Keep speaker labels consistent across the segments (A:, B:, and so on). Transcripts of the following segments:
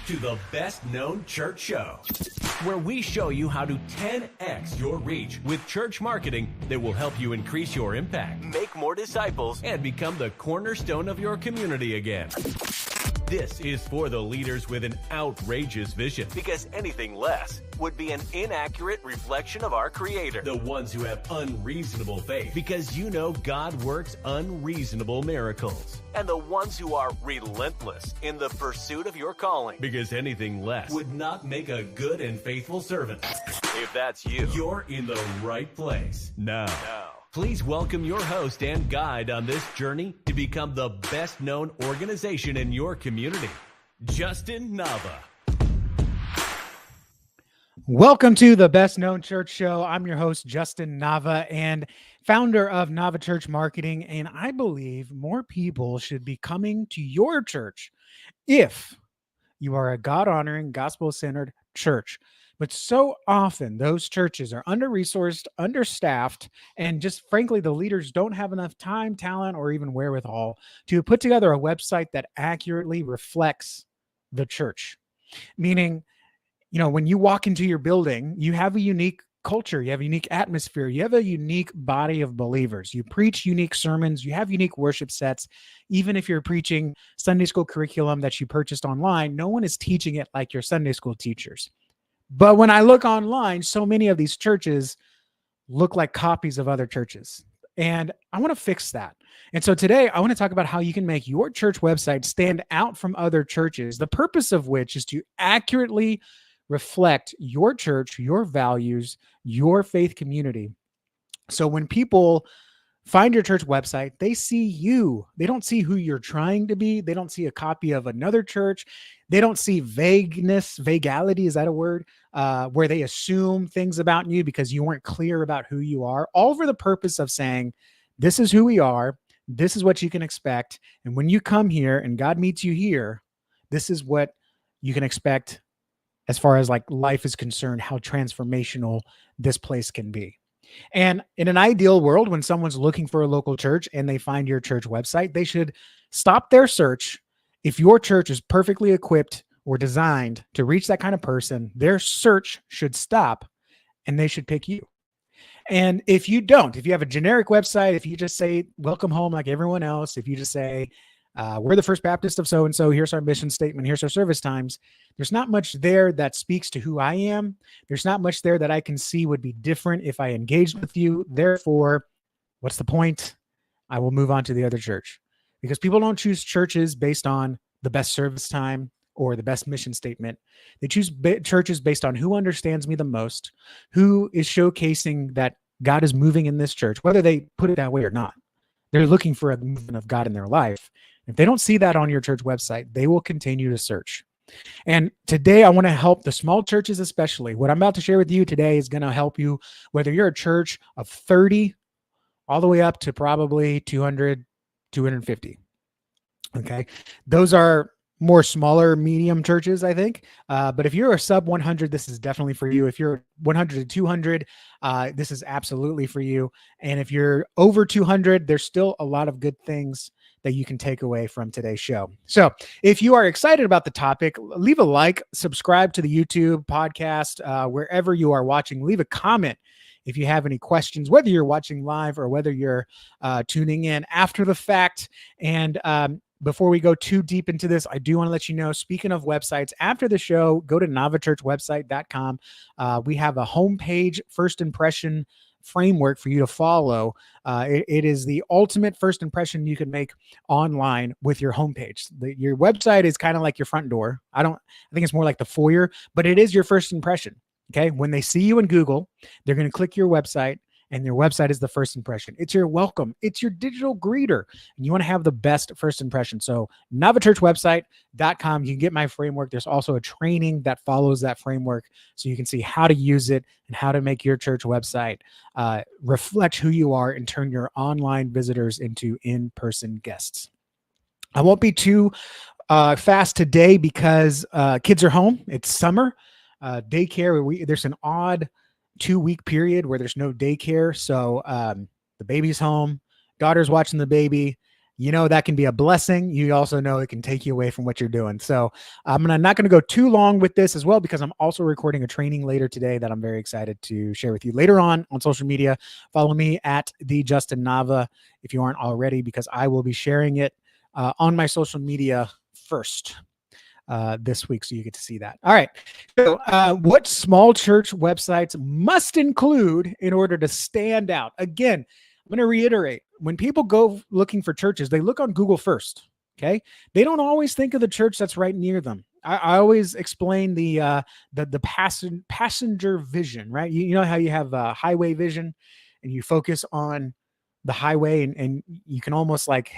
A: to the best known church show, where we show you how to 10x your reach with church marketing that will help you increase your impact, make more disciples, and become the cornerstone of your community again. This is for the leaders with an outrageous vision, because anything less would be an inaccurate reflection of our Creator. The ones who have unreasonable faith, because you know God works unreasonable miracles. And the ones who are relentless in the pursuit of your calling, because anything less would not make a good and faithful servant. If that's you, you're in the right place. Now, please welcome your host and guide on this journey to become the best known organization in your community, Justin Nava.
B: Welcome to the Best Known Church Show. I'm your host, Justin Nava, and founder of Nava Church Marketing. And I believe more people should be coming to your church if you are a God-honoring, gospel-centered church. But so often those churches are under-resourced, understaffed, and just frankly, the leaders don't have enough time, talent, or even wherewithal to put together a website that accurately reflects the church. Meaning, when you walk into your building, you have a unique culture, you have a unique atmosphere, you have a unique body of believers. You preach unique sermons, you have unique worship sets. Even if you're preaching Sunday school curriculum that you purchased online, no one is teaching it like your Sunday school teachers. But when I look online, so many of these churches look like copies of other churches. And I want to fix that. And so today I want to talk about how you can make your church website stand out from other churches, the purpose of which is to accurately reflect your church, your values, your faith community. So when people find your church website, they see you. They don't see who you're trying to be. They don't see a copy of another church. They don't see vagality, is that a word? Where they assume things about you because you weren't clear about who you are, all for the purpose of saying, this is who we are. This is what you can expect. And when you come here and God meets you here, this is what you can expect as far as like life is concerned, how transformational this place can be. And in an ideal world, when someone's looking for a local church and they find your church website, they should stop their search. If your church is perfectly equipped or designed to reach that kind of person, their search should stop and they should pick you. And if you don't, if you have a generic website, if you just say, welcome home like everyone else, if you just say, we're the First Baptist of so-and-so, here's our mission statement, here's our service times, there's not much there that speaks to who I am. There's not much there that I can see would be different if I engaged with you. Therefore, what's the point? I will move on to the other church, because people don't choose churches based on the best service time or the best mission statement. They choose churches based on who understands me the most, who is showcasing that God is moving in this church, whether they put it that way or not. They're looking for a movement of God in their life. If they don't see that on your church website, they will continue to search. And today I want to help the small churches especially. What I'm about to share with you today is going to help you, whether you're a church of 30 all the way up to probably 200, 250. Okay. Those are more smaller, medium churches, I think. But if you're a sub 100, this is definitely for you. If you're 100 to 200, this is absolutely for you. And if you're over 200, there's still a lot of good things that you can take away from today's show. So if you are excited about the topic, leave a like, subscribe to the YouTube podcast, wherever you are watching, leave a comment if you have any questions, whether you're watching live or whether you're tuning in after the fact. And before we go too deep into this, I do want to let you know, speaking of websites, after the show, go to NavaChurchWebsite.com. We have a homepage first impression framework for you to follow. It is the ultimate first impression you can make online with your homepage. Your website is kind of like your front door. I think it's more like the foyer, but it is your first impression. Okay. When they see you in Google, they're going to click your website, and your website is the first impression. It's your welcome. It's your digital greeter. And you want to have the best first impression. So NavaChurchWebsite.com, you can get my framework. There's also a training that follows that framework, so you can see how to use it and how to make your church website reflect who you are and turn your online visitors into in-person guests. I won't be too fast today because kids are home. It's summer. Daycare, there's an odd 2-week period where there's no daycare. So the baby's home, daughter's watching the baby. you know that can be a blessing. You also know it can take you away from what you're doing. So I'm not going to go too long with this as well, because I'm also recording a training later today that I'm very excited to share with you later on social media. Follow me at the Justin Nava if you aren't already, because I will be sharing it on my social media first this week, so you get to see that. All right. So what small church websites must include in order to stand out? Again, I'm going to reiterate, when people go looking for churches, they look on Google first. Okay. They don't always think of the church that's right near them. I always explain the passenger vision, right? You know how you have highway vision and you focus on the highway and you can almost like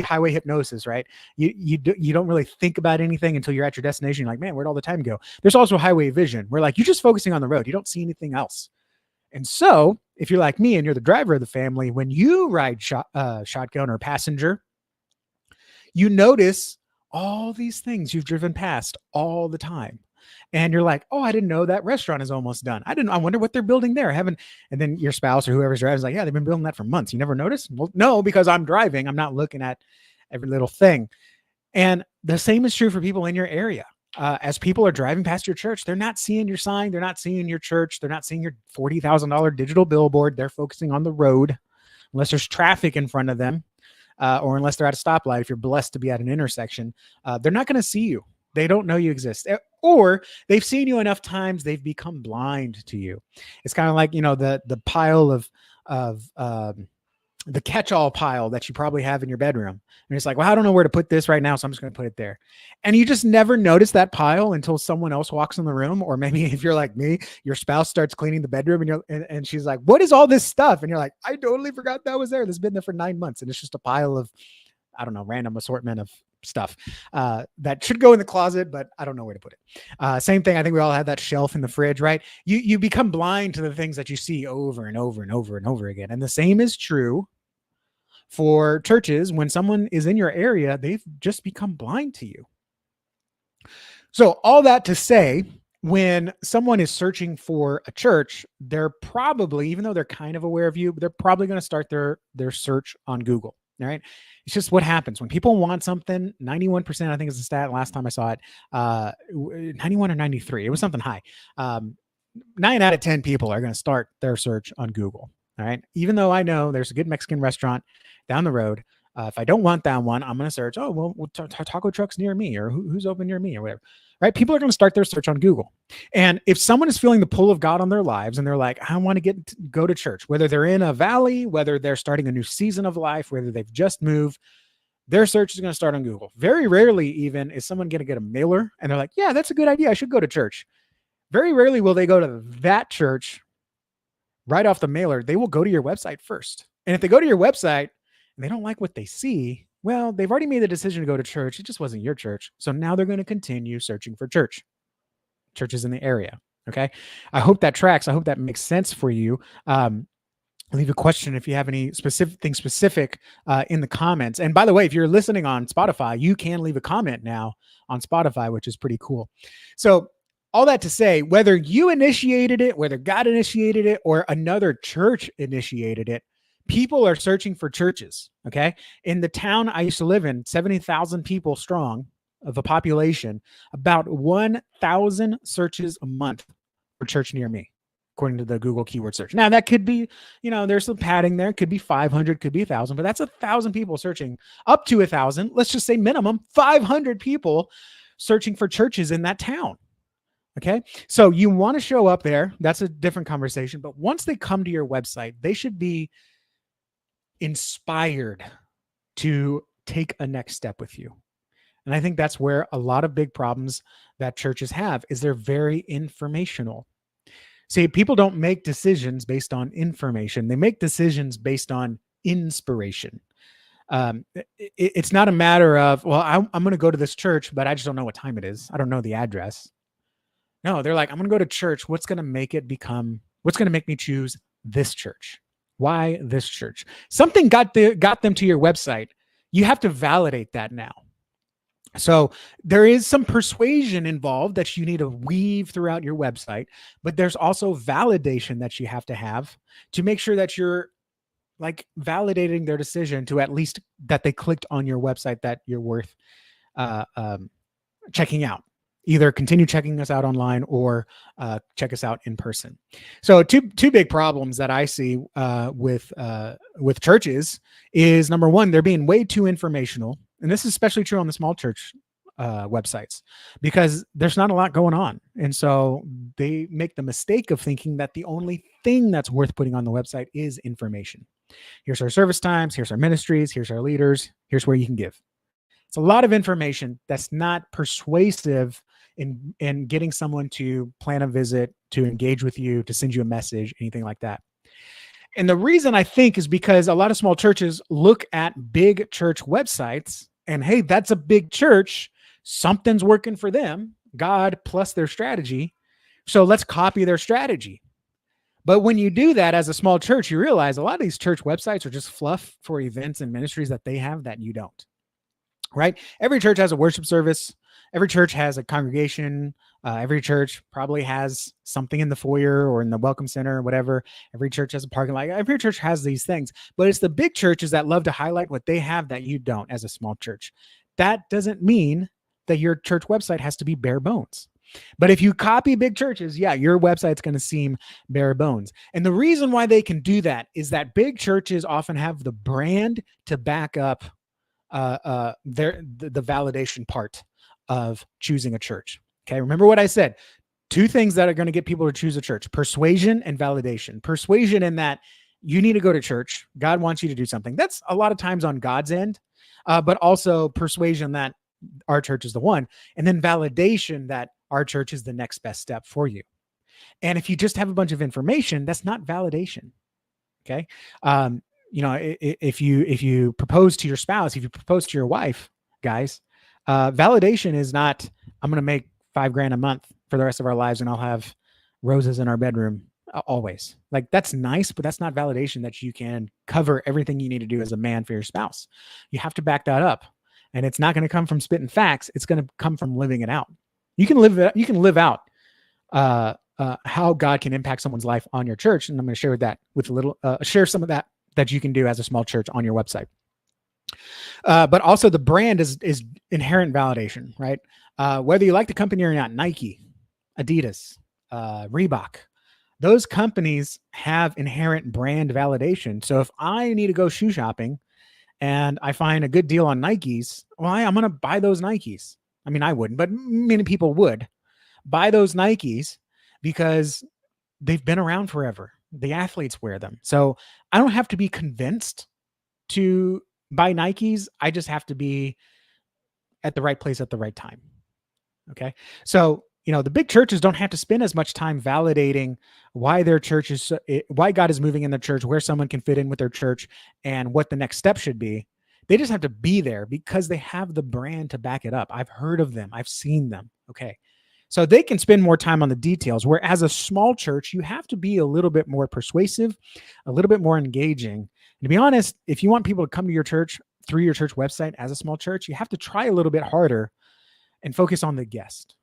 B: highway hypnosis, right? You don't really think about anything until you're at your destination. You're like, man, where'd all the time go? There's also highway vision where like you're just focusing on the road. You don't see anything else. And so if you're like me and you're the driver of the family, when you ride shotgun or passenger, you notice all these things you've driven past all the time. And you're like, oh, I didn't know that restaurant is almost done. I wonder what they're building there. And then your spouse or whoever's driving is like, yeah, they've been building that for months. You never noticed? Well, no, because I'm driving. I'm not looking at every little thing. And the same is true for people in your area. As people are driving past your church, they're not seeing your sign. They're not seeing your church. They're not seeing your $40,000 digital billboard. They're focusing on the road, unless there's traffic in front of them, or unless they're at a stoplight. If you're blessed to be at an intersection, they're not going to see you. They don't know you exist, or they've seen you enough times they've become blind to you. It's kind of like, the pile of the catch-all pile that you probably have in your bedroom. And it's like, well, I don't know where to put this right now, so I'm just going to put it there. And you just never notice that pile until someone else walks in the room. Or maybe if you're like me, your spouse starts cleaning the bedroom and she's like, what is all this stuff? And you're like, I totally forgot that was there. This has been there for 9 months. And it's just a pile of, I don't know, random assortment of stuff that should go in the closet, but I don't know where to put it. Same thing. I think we all have that shelf in the fridge, right? You become blind to the things that you see over and over and over and over again. And the same is true for churches. When someone is in your area, they've just become blind to you. So all that to say, when someone is searching for a church, they're probably, even though they're kind of aware of you, they're probably going to start their search on Google. All right. It's just what happens when people want something. 91%, I think is the stat last time I saw it, 91 or 93. It was something high. 9 out of 10 people are going to start their search on Google. All right. Even though I know there's a good Mexican restaurant down the road. If I don't want that one, I'm going to search, taco trucks near me, or who's open near me, or whatever. Right? People are going to start their search on Google. And if someone is feeling the pull of God on their lives and they're like, I want to go to church, whether they're in a valley, whether they're starting a new season of life, whether they've just moved, their search is going to start on Google. Very rarely even is someone going to get a mailer and they're like, yeah, that's a good idea. I should go to church. Very rarely will they go to that church right off the mailer. They will go to your website first. And if they go to your website and they don't like what they see, well, they've already made the decision to go to church. It just wasn't your church. So now they're going to continue searching for churches in the area. Okay. I hope that tracks. I hope that makes sense for you. Leave a question if you have any specific in the comments. And by the way, if you're listening on Spotify, you can leave a comment now on Spotify, which is pretty cool. So all that to say, whether you initiated it, whether God initiated it, or another church initiated it, people are searching for churches. Okay. In the town I used to live in, 70,000 people strong of a population, about 1,000 searches a month for church near me, according to the Google keyword search. Now that could be, there's some padding there. It could be 500, could be 1,000, but that's 1,000 people searching, up to 1,000. Let's just say minimum 500 people searching for churches in that town. Okay. So you want to show up there. That's a different conversation. But once they come to your website, they should be inspired to take a next step with you. And I think that's where a lot of big problems that churches have is they're very informational. See, people don't make decisions based on information. They make decisions based on inspiration. It's not a matter of, well, I'm going to go to this church, but I just don't know what time it is. I don't know the address. No, they're like, I'm going to go to church. What's going to make me choose this church? Why this church? Something got them to your website. You have to validate that now. So there is some persuasion involved that you need to weave throughout your website, but there's also validation that you have to make sure that you're like validating their decision to at least that they clicked on your website, that you're worth checking out. Either continue checking us out online or check us out in person. So two big problems that I see with churches is, number one, they're being way too informational, and this is especially true on the small church websites, because there's not a lot going on, and so they make the mistake of thinking that the only thing that's worth putting on the website is information. Here's our service times, here's our ministries, here's our leaders, here's where you can give. It's a lot of information that's not persuasive in getting someone to plan a visit, to engage with you, to send you a message, anything like that. And the reason I think is because a lot of small churches look at big church websites and, hey, that's a big church. Something's working for them, God plus their strategy. So let's copy their strategy. But when you do that as a small church, you realize a lot of these church websites are just fluff for events and ministries that they have that you don't. Right? Every church has a worship service. Every church has a congregation. Every church probably has something in the foyer or in the welcome center or whatever. Every church has a parking lot. Every church has these things. But it's the big churches that love to highlight what they have that you don't as a small church. That doesn't mean that your church website has to be bare bones. But if you copy big churches, yeah, your website's going to seem bare bones. And the reason why they can do that is that big churches often have the brand to back up the validation part of choosing a church. Okay. Remember what I said, two things that are going to get people to choose a church: persuasion and validation. Persuasion in that you need to go to church. God wants you to do something. That's a lot of times on God's end, but also persuasion that our church is the one. And then validation that our church is the next best step for you. And if you just have a bunch of information, that's not validation. Okay. If you propose to your spouse, if you propose to your wife, guys, validation is not, I'm going to make $5,000 a month for the rest of our lives and I'll have roses in our bedroom always. Like, that's nice, but that's not validation that you can cover everything you need to do as a man for your spouse. You have to back that up, and it's not going to come from spitting facts. It's going to come from living it out. You can live out how God can impact someone's life on your church, and I'm going to share some of that you can do as a small church on your website. But also the brand is inherent validation, right? Whether you like the company or not, Nike, Adidas, Reebok, those companies have inherent brand validation. So if I need to go shoe shopping and I find a good deal on Nikes, well, I'm going to buy those Nikes. I mean, I wouldn't, but many people would buy those Nikes because they've been around forever. The athletes wear them. So I don't have to be convinced to buy Nikes. I just have to be at the right place at the right time. Okay. So, the big churches don't have to spend as much time validating why their church is, why God is moving in their church, where someone can fit in with their church, and what the next step should be. They just have to be there because they have the brand to back it up. I've heard of them. I've seen them. Okay. So they can spend more time on the details, where as a small church, you have to be a little bit more persuasive, a little bit more engaging. And to be honest, if you want people to come to your church through your church website as a small church, you have to try a little bit harder and focus on the guest.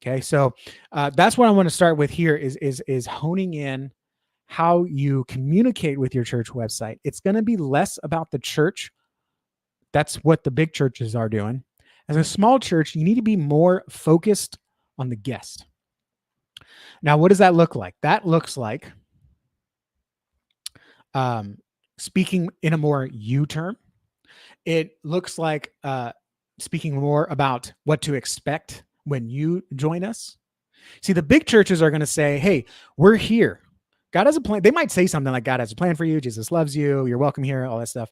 B: Okay. So that's what I want to start with here is honing in how you communicate with your church website. It's going to be less about the church. That's what the big churches are doing. As a small church, you need to be more focused on the guest. Now, what does that look like? That looks like speaking in a more you term. It looks like speaking more about what to expect when you join us. See, the big churches are going to say, hey, we're here. God has a plan. They might say something like, God has a plan for you. Jesus loves you. You're welcome here, all that stuff.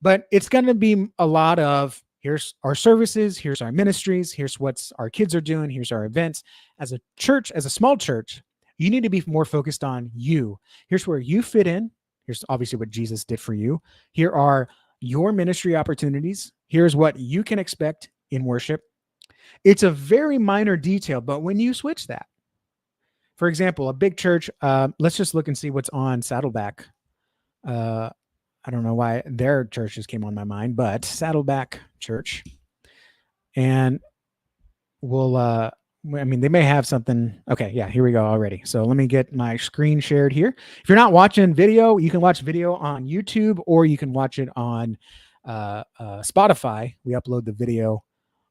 B: But it's going to be a lot of, here's our services, here's our ministries, here's what our kids are doing, here's our events. As a church, as a small church, you need to be more focused on you. Here's where you fit in. Here's obviously what Jesus did for you. Here are your ministry opportunities. Here's what you can expect in worship. It's a very minor detail, but when you switch that, for example, a big church, let's just look and see what's on Saddleback. I don't know why their churches came on my mind, but Saddleback Church. And we'll I mean, they may have something. Okay, yeah, here we go already. So let me get my screen shared here. If you're not watching video, you can watch video on YouTube or you can watch it on Spotify. We upload the video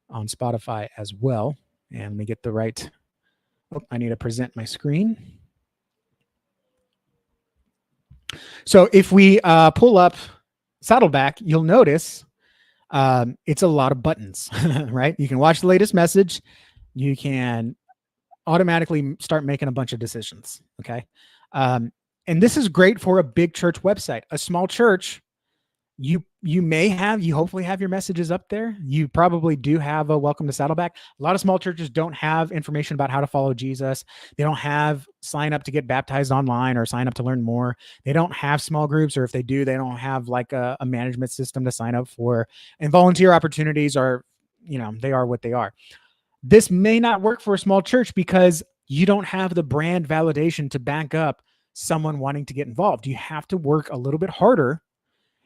B: on Spotify as well. And let me get the right. Oh, I need to present my screen. So if we pull up Saddleback, you'll notice it's a lot of buttons, right? You can watch the latest message. You can automatically start making a bunch of decisions. Okay. And this is great for a big church website. A small church, you hopefully have your messages up there. You probably do have a welcome to Saddleback. A lot of small churches don't have information about how to follow Jesus. They don't have sign up to get baptized online or sign up to learn more. They don't have small groups, or if they do, they don't have like a management system to sign up for. And volunteer opportunities are, they are what they are. This may not work for a small church because you don't have the brand validation to back up someone wanting to get involved. You have to work a little bit harder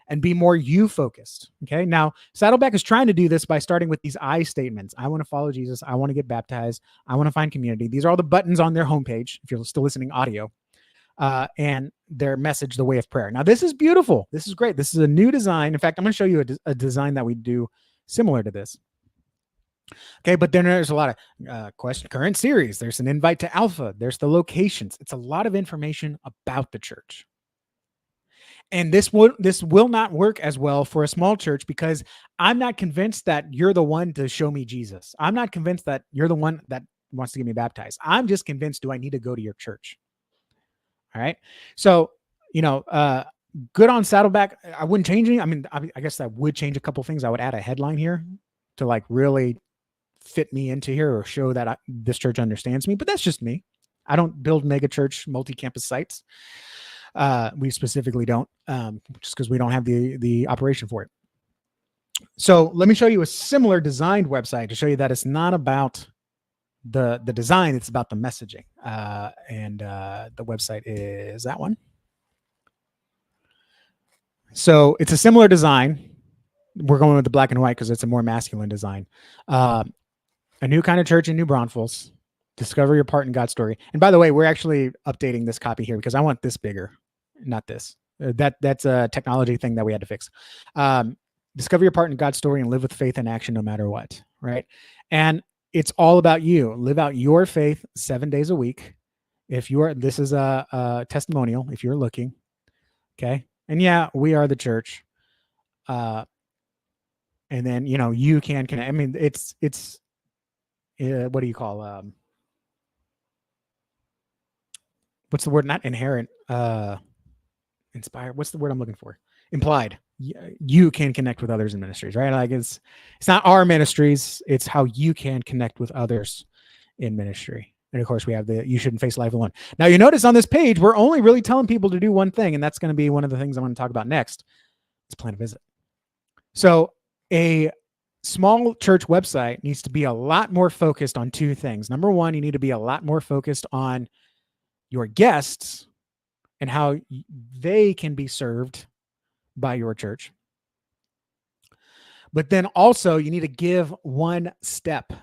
B: and be more you focused. Okay. Now, Saddleback is trying to do this by starting with these I statements. I want to follow Jesus. I want to get baptized. I want to find community. These are all the buttons on their homepage, if you're still listening audio, and their message, the way of prayer. Now, this is beautiful. This is great. This is a new design. In fact, I'm going to show you a design that we do similar to this. Okay, but then there's a lot of current series. There's an invite to Alpha. There's the locations. It's a lot of information about the church. And this will not work as well for a small church because I'm not convinced that you're the one to show me Jesus. I'm not convinced that you're the one that wants to get me baptized. I'm just convinced, do I need to go to your church? All right. So, good on Saddleback. I wouldn't change anything. I mean, I guess I would change a couple things. I would add a headline here to like really fit me into here or show that this church understands me, but that's just me. I don't build mega church multi-campus sites. We specifically don't, just because we don't have the operation for it. So let me show you a similar designed website to show you that it's not about the design, it's about the messaging. And the website is that one. So it's a similar design. We're going with the black and white because it's a more masculine design. A new kind of church in New Braunfels. Discover your part in God's story. And by the way, we're actually updating this copy here because I want this bigger, not this. That's a technology thing that we had to fix. Discover your part in God's story and live with faith and action no matter what, right? And it's all about you. Live out your faith 7 days a week. This is a testimonial if you're looking, okay? And yeah, we are the church. And then, you can connect. I mean, it's what do you call, what's the word? Not inherent, inspired. What's the word I'm looking for? Implied. You can connect with others in ministries, right? Like it's not our ministries. It's how you can connect with others in ministry. And of course we have you shouldn't face life alone. Now you notice on this page, we're only really telling people to do one thing. And that's going to be one of the things I want to talk about next. It's plan a visit. So a small church website needs to be a lot more focused on two things. Number one, you need to be a lot more focused on your guests and how they can be served by your church. But then also you need to give one step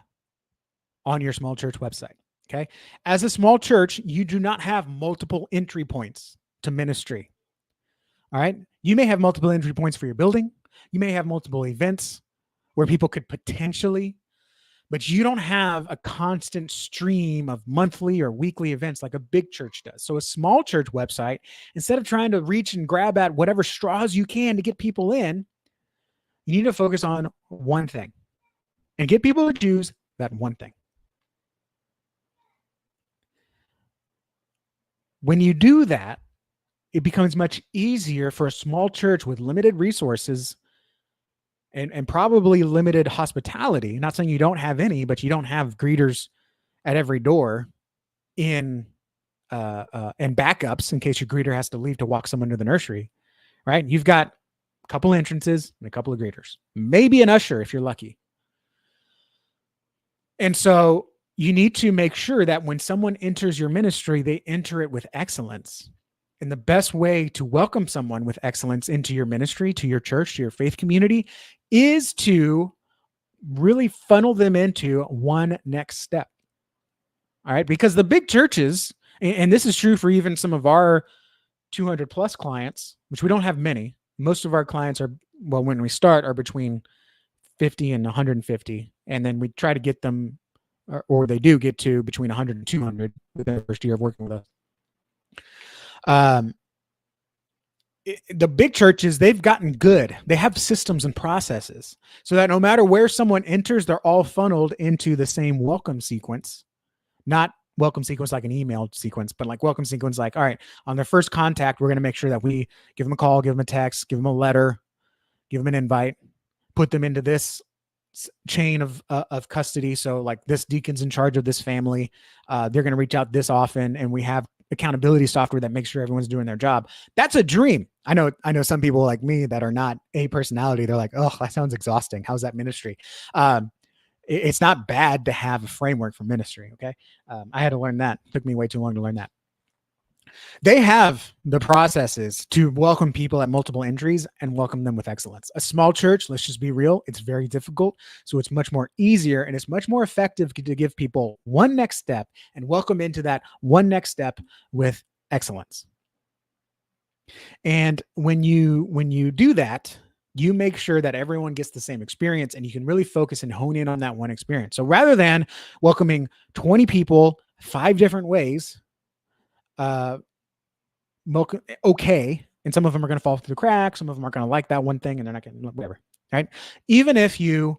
B: on your small church website. Okay. As a small church, you do not have multiple entry points to ministry. All right. You may have multiple entry points for your building. You may have multiple events where people could potentially, but you don't have a constant stream of monthly or weekly events like a big church does. So a small church website, instead of trying to reach and grab at whatever straws you can to get people in, you need to focus on one thing and get people to choose that one thing. When you do that, it becomes much easier for a small church with limited resources and probably limited hospitality. Not saying you don't have any, but you don't have greeters at every door and backups in case your greeter has to leave to walk someone to the nursery, right? You've got a couple entrances and a couple of greeters, maybe an usher if you're lucky. And so you need to make sure that when someone enters your ministry, they enter it with excellence. And the best way to welcome someone with excellence into your ministry, to your church, to your faith community, is to really funnel them into one next step. All right. Because the big churches, and this is true for even some of our 200 plus clients, which we don't have many. Most of our clients are, well, when we start, are between 50 and 150. And then we try to get them, or they do get to between 100 and 200 within the first year of working with us. The big churches, they've gotten good. They have systems and processes so that no matter where someone enters, they're all funneled into the same welcome sequence. Not welcome sequence like an email sequence, but like welcome sequence like, all right, on their first contact, we're going to make sure that we give them a call, give them a text, give them a letter, give them an invite, put them into this chain of custody. So like this deacon's in charge of this family. They're going to reach out this often, and we have accountability software that makes sure everyone's doing their job. That's a dream. I know some people like me that are not a personality. They're like, oh, that sounds exhausting. How's that ministry? It's not bad to have a framework for ministry. Okay. I had to learn that. It took me way too long to learn that. They have the processes to welcome people at multiple entries and welcome them with excellence. A small church, let's just be real, it's very difficult. So it's much more easier and it's much more effective to give people one next step and welcome into that one next step with excellence. And when you do that, you make sure that everyone gets the same experience and you can really focus and hone in on that one experience. So rather than welcoming 20 people 5 different ways, okay, and some of them are going to fall through the cracks, some of them are going to like that one thing and they're not going to, whatever, right? Even if you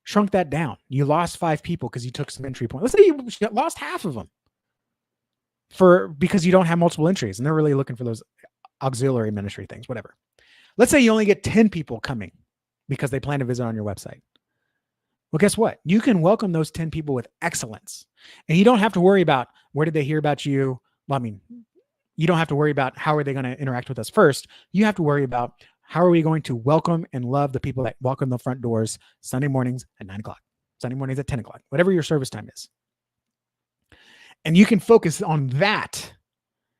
B: shrunk that down, you lost 5 people because you took some entry point. Let's say you lost half of them because you don't have multiple entries and they're really looking for those auxiliary ministry things, whatever. Let's say you only get 10 people coming because they plan to visit on your website. Well, guess what? You can welcome those 10 people with excellence. And you don't have to worry about where did they hear about you? Well, I mean, you don't have to worry about how are they going to interact with us first. You have to worry about how are we going to welcome and love the people that walk in the front doors Sunday mornings at 9:00, Sunday mornings at 10:00, whatever your service time is. And you can focus on that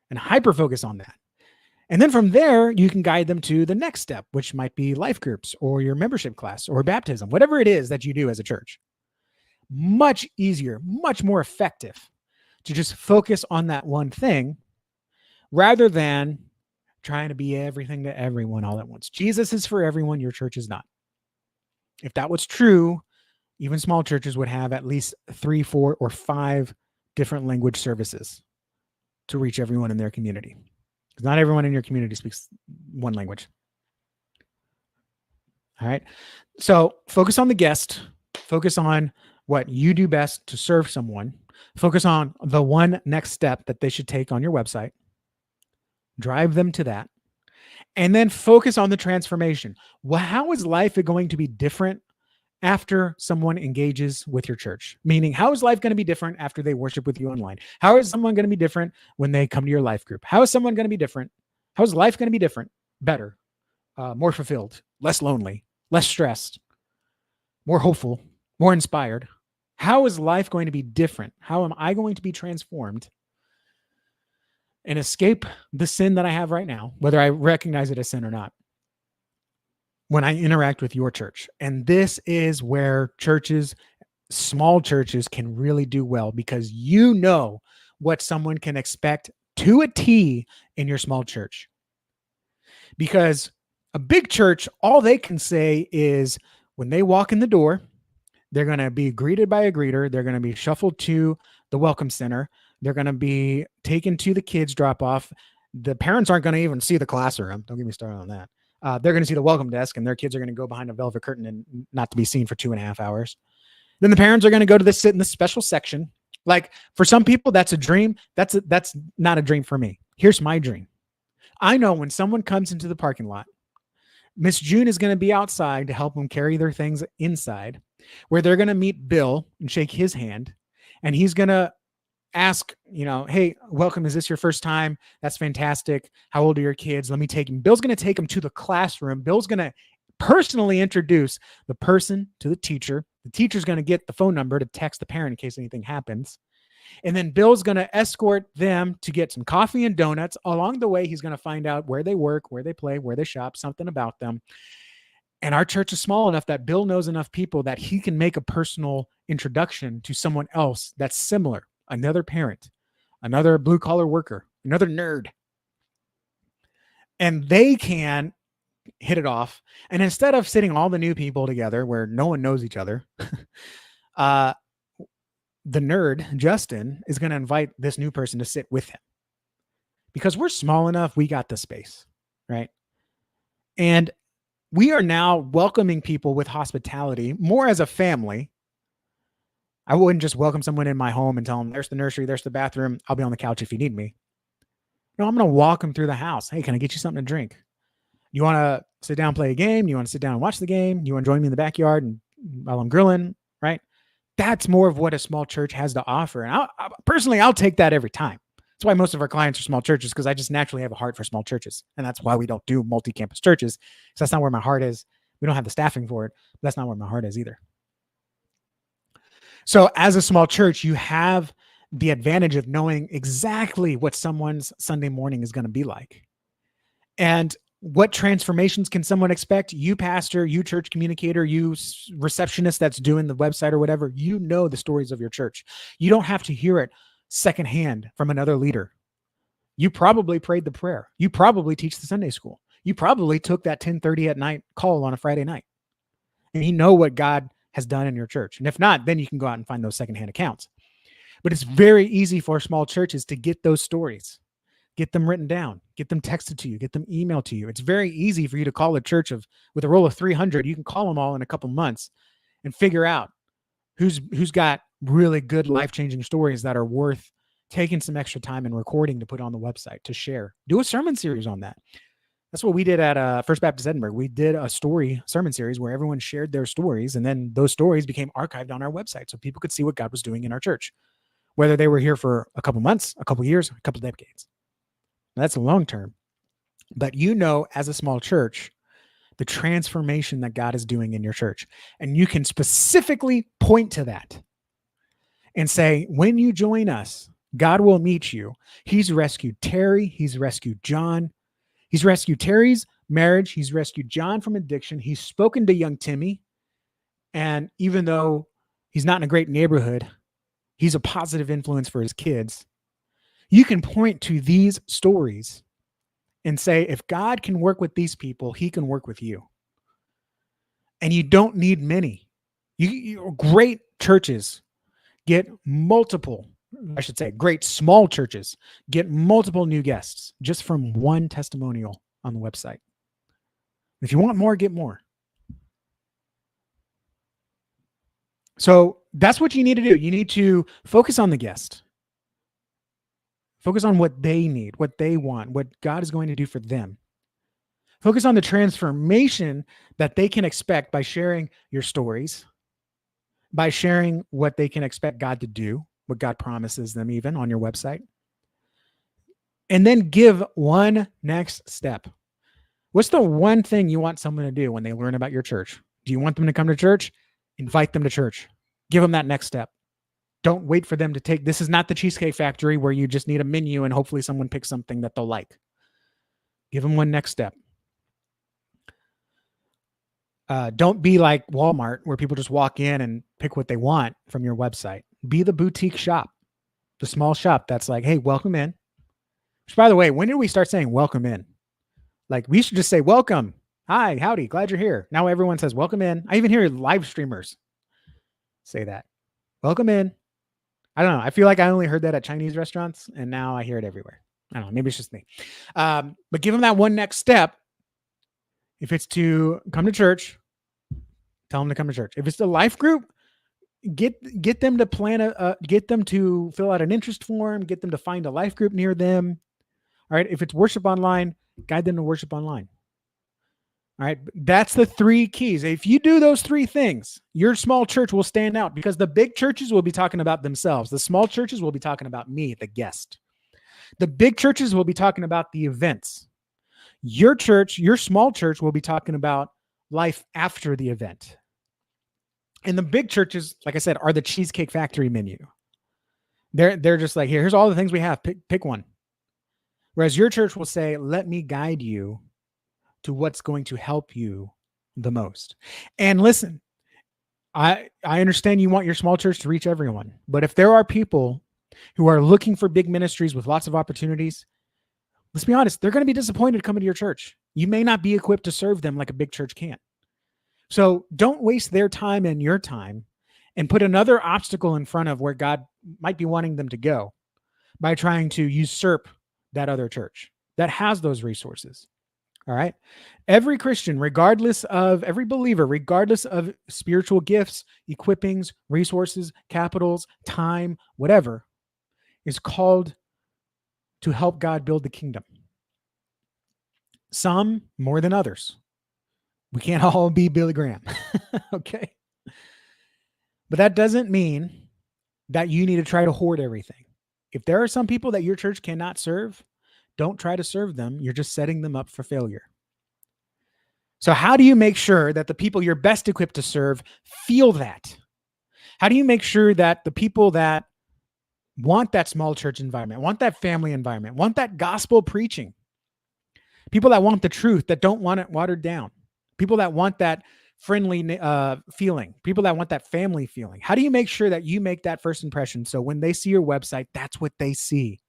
B: and hyper-focus on that. And then from there, you can guide them to the next step, which might be life groups or your membership class or baptism, whatever it is that you do as a church. Much easier, much more effective to just focus on that one thing rather than trying to be everything to everyone all at once. Jesus is for everyone. Your church is not. If that was true, even small churches would have at least 3, 4, or 5 different language services to reach everyone in their community. Because not everyone in your community speaks one language. All right. So focus on the guest. Focus on what you do best to serve someone. Focus on the one next step that they should take on your website. Drive them to that. And then focus on the transformation. Well, how is life going to be different after someone engages with your church? Meaning, how is life going to be different after they worship with you online? How is someone going to be different when they come to your life group? How is someone going to be different? How is life going to be different? Better, more fulfilled, less lonely, less stressed, more hopeful, more inspired. How is life going to be different? How am I going to be transformed and escape the sin that I have right now, whether I recognize it as sin or not, when I interact with your church? And this is where churches, small churches, can really do well because you know what someone can expect to a T in your small church. Because a big church, all they can say is when they walk in the door, they're going to be greeted by a greeter. They're going to be shuffled to the welcome center. They're going to be taken to the kids drop off. The parents aren't going to even see the classroom. Don't get me started on that. They're going to see the welcome desk and their kids are going to go behind a velvet curtain and not to be seen for 2.5 hours. Then the parents are going to go to sit in the special section. Like for some people, that's a dream. That's not a dream for me. Here's my dream. I know when someone comes into the parking lot, Miss June is going to be outside to help them carry their things inside, where they're going to meet Bill and shake his hand. And he's going to ask, hey, welcome. Is this your first time? That's fantastic. How old are your kids? Let me take him. Bill's going to take him to the classroom. Bill's going to personally introduce the person to the teacher. The teacher's going to get the phone number to text the parent in case anything happens. And then Bill's going to escort them to get some coffee and donuts. Along the way, he's going to find out where they work, where they play, where they shop, something about them. And our church is small enough that Bill knows enough people that he can make a personal introduction to someone else that's similar. another parent, another blue collar worker, another nerd. And they can hit it off. And instead of sitting all the new people together where no one knows each other, the nerd, Justin, is going to invite this new person to sit with him. Because we're small enough, we got the space, right? And we are now welcoming people with hospitality more as a family. I wouldn't just welcome someone in my home and tell them, there's the nursery, there's the bathroom. I'll be on the couch if you need me. No, I'm going to walk them through the house. Hey, can I get you something to drink? You want to sit down, play a game? You want to sit down and watch the game? You want to join me in the backyard and while I'm grilling, right? That's more of what a small church has to offer. And personally, I'll take that every time. That's why most of our clients are small churches, because I just naturally have a heart for small churches. And that's why we don't do multi-campus churches, because that's not where my heart is. We don't have the staffing for it. But that's not where my heart is either. So as a small church, you have the advantage of knowing exactly what someone's Sunday morning is going to be like. And what transformations can someone expect? You pastor, you church communicator, you receptionist that's doing the website or whatever, you know the stories of your church. You don't have to hear it secondhand from another leader. You probably prayed the prayer. You probably teach the Sunday school. You probably took that 10:30 at night call on a Friday night. And you know what God has done in your church. And if not, then you can go out and find those secondhand accounts. But it's very easy for small churches to get those stories, get them written down, get them texted to you, get them emailed to you. It's very easy for you to call a church with a roll of 300. You can call them all in a couple months and figure out who's got really good life-changing stories that are worth taking some extra time and recording to put on the website to share. Do a sermon series on that. That's what we did at First Baptist Edinburgh. We did a sermon series where everyone shared their stories, and then those stories became archived on our website so people could see what God was doing in our church, whether they were here for a couple months, a couple years, a couple decades. That's a long term. But you know, as a small church, the transformation that God is doing in your church. And you can specifically point to that and say, when you join us, God will meet you. He's rescued Terry. He's rescued John. He's rescued Terry's marriage. He's rescued John from addiction. He's spoken to young Timmy. And even though he's not in a great neighborhood, he's a positive influence for his kids. You can point to these stories and say, if God can work with these people, he can work with you. And you don't need many. Great churches get multiple, great small churches get multiple new guests just from one testimonial on the website. If you want more, get more. So that's what you need to do. You need to focus on the guest. Focus on what they need, what they want, what God is going to do for them. Focus on the transformation that they can expect by sharing your stories, by sharing what they can expect God to do, what God promises them even on your website. And then give one next step. What's the one thing you want someone to do when they learn about your church? Do you want them to come to church? Invite them to church. Give them that next step. Don't wait for them to take. This is not the Cheesecake Factory where you just need a menu and hopefully someone picks something that they'll like. Give them one next step. Don't be like Walmart where people just walk in and pick what they want from your website. Be the boutique shop, the small shop that's like, hey, welcome in. Which, by the way, when did we start saying welcome in? Like, we should just say welcome. Hi, howdy, glad you're here. Now everyone says welcome in. I even hear live streamers say that. Welcome in. I don't know. I feel like I only heard that at Chinese restaurants, and now I hear it everywhere. I don't know. Maybe it's just me. But give them that one next step. If it's to come to church, tell them to come to church. If it's the life group, get them to get them to fill out an interest form. Get them to find a life group near them. All right. If it's worship online, guide them to worship online. All right. That's the 3 keys. If you do those 3 things, your small church will stand out, because the big churches will be talking about themselves. The small churches will be talking about me, the guest. The big churches will be talking about the events. Your church, your small church, will be talking about life after the event. And the big churches, like I said, are the Cheesecake Factory menu. They're just like, here's all the things we have. Pick one. Whereas your church will say, let me guide you to what's going to help you the most. And listen, I understand you want your small church to reach everyone, but if there are people who are looking for big ministries with lots of opportunities, let's be honest, they're going to be disappointed coming to your church. You may not be equipped to serve them like a big church can. So don't waste their time and your time and put another obstacle in front of where God might be wanting them to go by trying to usurp that other church that has those resources. All right. Every Christian, every believer, regardless of spiritual gifts, equippings, resources, capitals, time, whatever, is called to help God build the kingdom. Some more than others. We can't all be Billy Graham. Okay. But that doesn't mean that you need to try to hoard everything. If there are some people that your church cannot serve, don't try to serve them. You're just setting them up for failure. So how do you make sure that the people you're best equipped to serve feel that? How do you make sure that the people that want that small church environment, want that family environment, want that gospel preaching, people that want the truth, that don't want it watered down, people that want that friendly feeling, people that want that family feeling, how do you make sure that you make that first impression so when they see your website, that's what they see?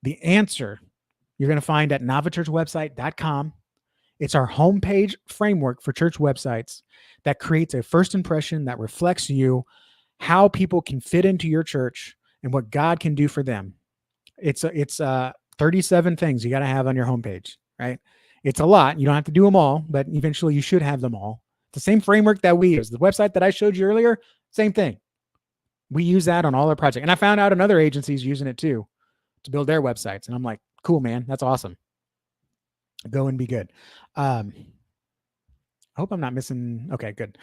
B: The answer you're going to find at NavaChurchWebsite.com. It's our homepage framework for church websites that creates a first impression that reflects you, how people can fit into your church, and what God can do for them. It's 37 things you got to have on your homepage, right? It's a lot. You don't have to do them all, but eventually you should have them all. It's the same framework that we use. The website that I showed you earlier, same thing. We use that on all our projects. And I found out another agencies using it too to build their websites. And I'm like, cool, man. That's awesome. Go and be good. I hope I'm not missing. Okay, good.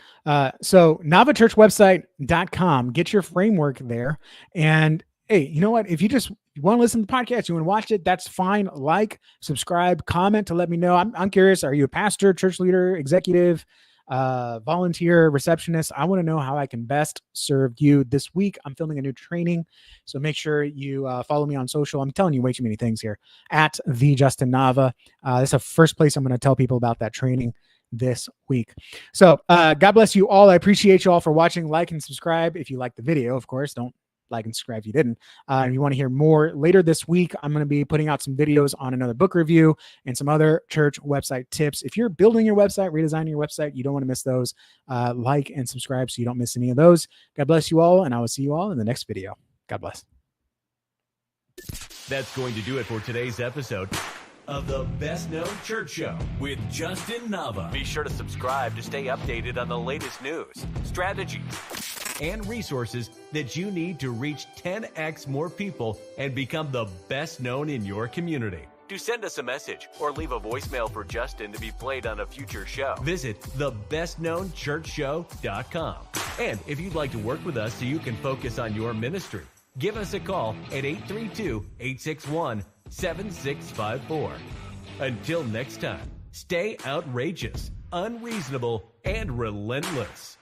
B: So NavaChurchWebsite.com, get your framework there. And hey, you know what? If you just want to listen to the podcast, you want to watch it, that's fine. Like, subscribe, comment to let me know. I'm curious. Are you a pastor, church leader, executive, volunteer, receptionist? I want to know how I can best serve you. This week, I'm filming a new training. So make sure you follow me on social. I'm telling you way too many things here. At the Justin Nava. That's the first place I'm going to tell people about that training this week. So God bless you all. I appreciate you all for watching. Like and subscribe if you like the video, of course. Don't like and subscribe if you didn't. If you want to hear more later this week, I'm going to be putting out some videos on another book review and some other church website tips. If you're building your website, redesigning your website, you don't want to miss those. Like and subscribe so you don't miss any of those. God bless you all, and I will see you all in the next video. God bless.
A: That's going to do it for today's episode of the Best Known Church Show with Justin Nava. Be sure to subscribe to stay updated on the latest news, strategies, and resources that you need to reach 10x more people and become the best known in your community. To send us a message or leave a voicemail for Justin to be played on a future show, visit thebestknownchurchshow.com. And if you'd like to work with us so you can focus on your ministry, give us a call at 832-861-7654. Until next time, stay outrageous, unreasonable, and relentless.